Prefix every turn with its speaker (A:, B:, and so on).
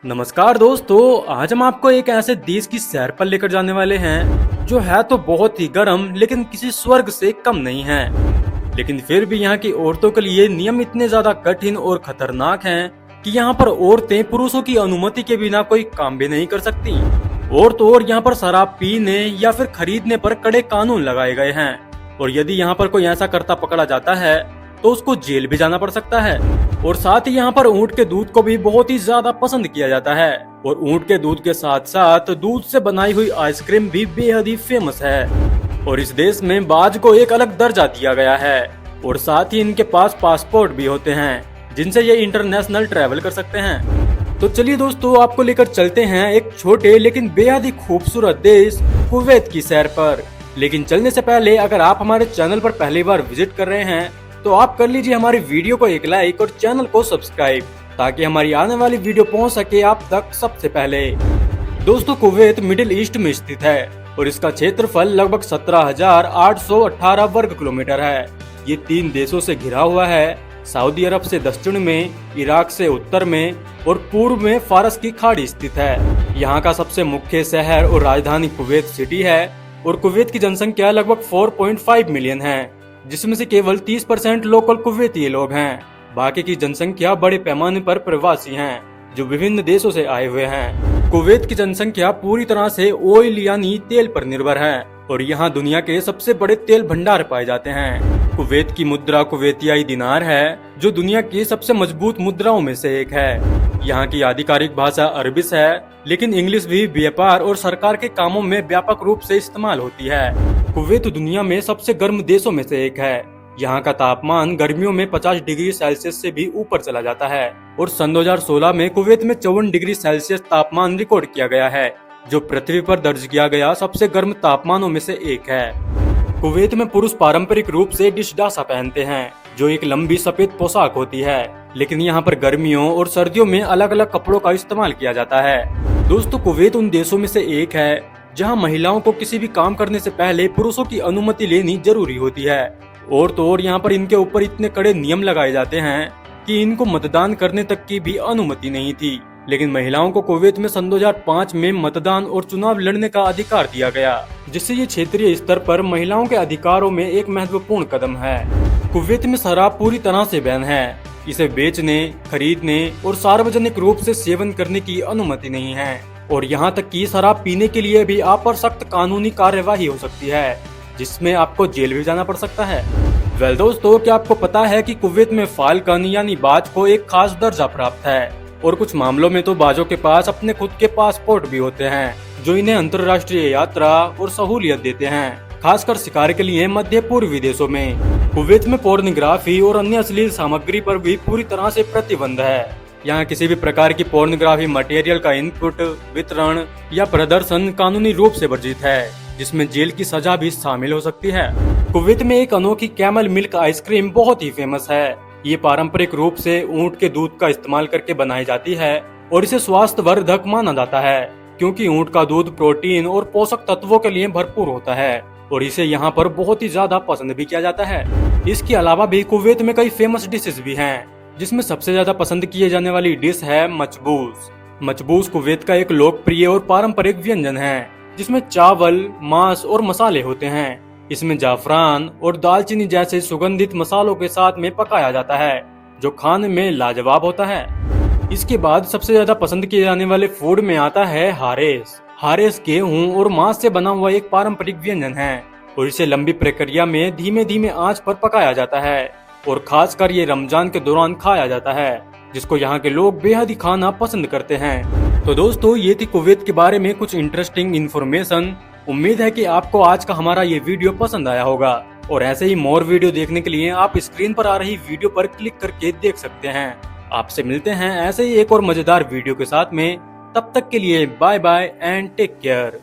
A: नमस्कार दोस्तों, आज हम आपको एक ऐसे देश की सैर पर लेकर जाने वाले हैं जो है तो बहुत ही गर्म लेकिन किसी स्वर्ग से कम नहीं है। लेकिन फिर भी यहाँ की औरतों के लिए नियम इतने ज्यादा कठिन और खतरनाक हैं कि यहाँ पर औरतें पुरुषों की अनुमति के बिना कोई काम भी नहीं कर सकती। और तो और यहाँ पर शराब पीने या फिर खरीदने पर कड़े कानून लगाए गए हैं और यदि यहाँ पर कोई ऐसा करता पकड़ा जाता है तो उसको जेल भी जाना पड़ सकता है। और साथ ही यहाँ पर ऊँट के दूध को भी बहुत ही ज्यादा पसंद किया जाता है और ऊँट के दूध के साथ साथ दूध से बनाई हुई आइसक्रीम भी बेहद ही फेमस है। और इस देश में बाज को एक अलग दर्जा दिया गया है और साथ ही इनके पास पासपोर्ट भी होते हैं जिनसे ये इंटरनेशनल ट्रैवल कर सकते हैं। तो चलिए दोस्तों, आपको लेकर चलते हैं एक छोटे लेकिन बेहद ही खूबसूरत देश कुवैत की सैर पर। लेकिन चलने से पहले अगर आप हमारे चैनल पर पहली बार विजिट कर रहे हैं तो आप कर लीजिए हमारी वीडियो को एक लाइक और चैनल को सब्सक्राइब ताकि हमारी आने वाली वीडियो पहुंच सके आप तक सबसे पहले। दोस्तों, कुवैत मिडिल ईस्ट में स्थित है और इसका क्षेत्रफल लगभग 17,818 वर्ग किलोमीटर है। ये 3 देशों से घिरा हुआ है, सऊदी अरब से दक्षिण में, इराक से उत्तर में और पूर्व में फारस की खाड़ी स्थित है। यहाँ का सबसे मुख्य शहर और राजधानी कुवैत सिटी है और कुवैत की जनसंख्या लगभग 4.5 मिलियन है, जिसमें से केवल 30% लोकल कुवैती लोग हैं। बाकी की जनसंख्या बड़े पैमाने पर प्रवासी हैं जो विभिन्न देशों से आए हुए हैं। कुवैत की जनसंख्या पूरी तरह से ऑयल यानी तेल पर निर्भर है और यहाँ दुनिया के सबसे बड़े तेल भंडार पाए जाते हैं। कुवैत की मुद्रा कुवैतियाई दिनार है जो दुनिया की सबसे मजबूत मुद्राओं में से एक है। यहाँ की आधिकारिक भाषा अरबिस है, लेकिन इंग्लिश भी व्यापार और सरकार के कामों में व्यापक रूप से इस्तेमाल होती है। कुवैत दुनिया में सबसे गर्म देशों में से एक है। यहाँ का तापमान गर्मियों में 50 डिग्री सेल्सियस से भी ऊपर चला जाता है और सन 2016 में कुवैत में 54 डिग्री सेल्सियस तापमान रिकॉर्ड किया गया है, जो पृथ्वी पर दर्ज किया गया सबसे गर्म तापमानों में से एक है। कुवैत में पुरुष पारंपरिक रूप से डिशडासा पहनते हैं जो एक लंबी सफेद पोशाक होती है, लेकिन यहाँ पर गर्मियों और सर्दियों में अलग अलग कपड़ों का इस्तेमाल किया जाता है। दोस्तों, कुवैत उन देशों में से एक है जहाँ महिलाओं को किसी भी काम करने से पहले पुरुषों की अनुमति लेनी जरूरी होती है। और तो और यहाँ पर इनके ऊपर इतने कड़े नियम लगाए जाते हैं कि इनको मतदान करने तक की भी अनुमति नहीं थी। लेकिन महिलाओं को कुवैत में सन 2005 में मतदान और चुनाव लड़ने का अधिकार दिया गया, जिससे ये क्षेत्रीय स्तर पर महिलाओं के अधिकारों में एक महत्वपूर्ण कदम है। कुवैत में शराब पूरी तरह से बैन है। इसे बेचने, खरीदने और सार्वजनिक रूप से सेवन करने की अनुमति नहीं है और यहाँ तक कि शराब पीने के लिए भी आप पर सख्त कानूनी कार्यवाही हो सकती है, जिसमें आपको जेल भी जाना पड़ सकता है। वेल दोस्तों, क्या आपको पता है कि कुवैत में फाल्कन यानी बाज को एक खास दर्जा प्राप्त है और कुछ मामलों में तो बाजों के पास अपने खुद के पासपोर्ट भी होते हैं जो इन्हें अंतर्राष्ट्रीय यात्रा और सहूलियत देते हैं, खासकर शिकार के लिए मध्य पूर्वी देशों में। कुवैत में पोर्नोग्राफी और अन्य अश्लील सामग्री पर भी पूरी तरह से प्रतिबंध है। यहाँ किसी भी प्रकार की पोर्नोग्राफी मटेरियल का इनपुट, वितरण या प्रदर्शन कानूनी रूप से वर्जित है, जिसमें जेल की सजा भी शामिल हो सकती है। कुवैत में एक अनोखी कैमल मिल्क आइसक्रीम बहुत ही फेमस है। ये पारंपरिक रूप से ऊँट के दूध का इस्तेमाल करके बनाई जाती है और इसे स्वास्थ्यवर्धक माना जाता है क्योंकि ऊँट का दूध प्रोटीन और पोषक तत्वों के लिए भरपूर होता है और इसे यहाँ पर बहुत ही ज्यादा पसंद भी किया जाता है। इसके अलावा भी कुवैत में कई फेमस डिशेज भी हैं, जिसमें सबसे ज्यादा पसंद किए जाने वाली डिश है मचबूस। मचबूस कुवैत का एक लोकप्रिय और पारंपरिक व्यंजन है जिसमें चावल, मांस और मसाले होते हैं। इसमें जाफरान और दालचीनी जैसे सुगंधित मसालों के साथ में पकाया जाता है जो खाने में लाजवाब होता है। इसके बाद सबसे ज्यादा पसंद किए जाने वाले फूड में आता है हारेस। हारेस गेहूं और मांस से बना हुआ एक पारंपरिक व्यंजन है और इसे लंबी प्रक्रिया में धीमे धीमे आंच पर पकाया जाता है और खासकर ये रमजान के दौरान खाया जाता है, जिसको यहाँ के लोग बेहद ही खाना पसंद करते हैं। तो दोस्तों, ये थी कुवैत के बारे में कुछ इंटरेस्टिंग इन्फॉर्मेशन। उम्मीद है कि आपको आज का हमारा ये वीडियो पसंद आया होगा और ऐसे ही मोर वीडियो देखने के लिए आप स्क्रीन पर आ रही वीडियो पर क्लिक करके देख सकते हैं। आपसे मिलते हैं ऐसे ही एक और मजेदार वीडियो के साथ में। तब तक के लिए bye bye and take care.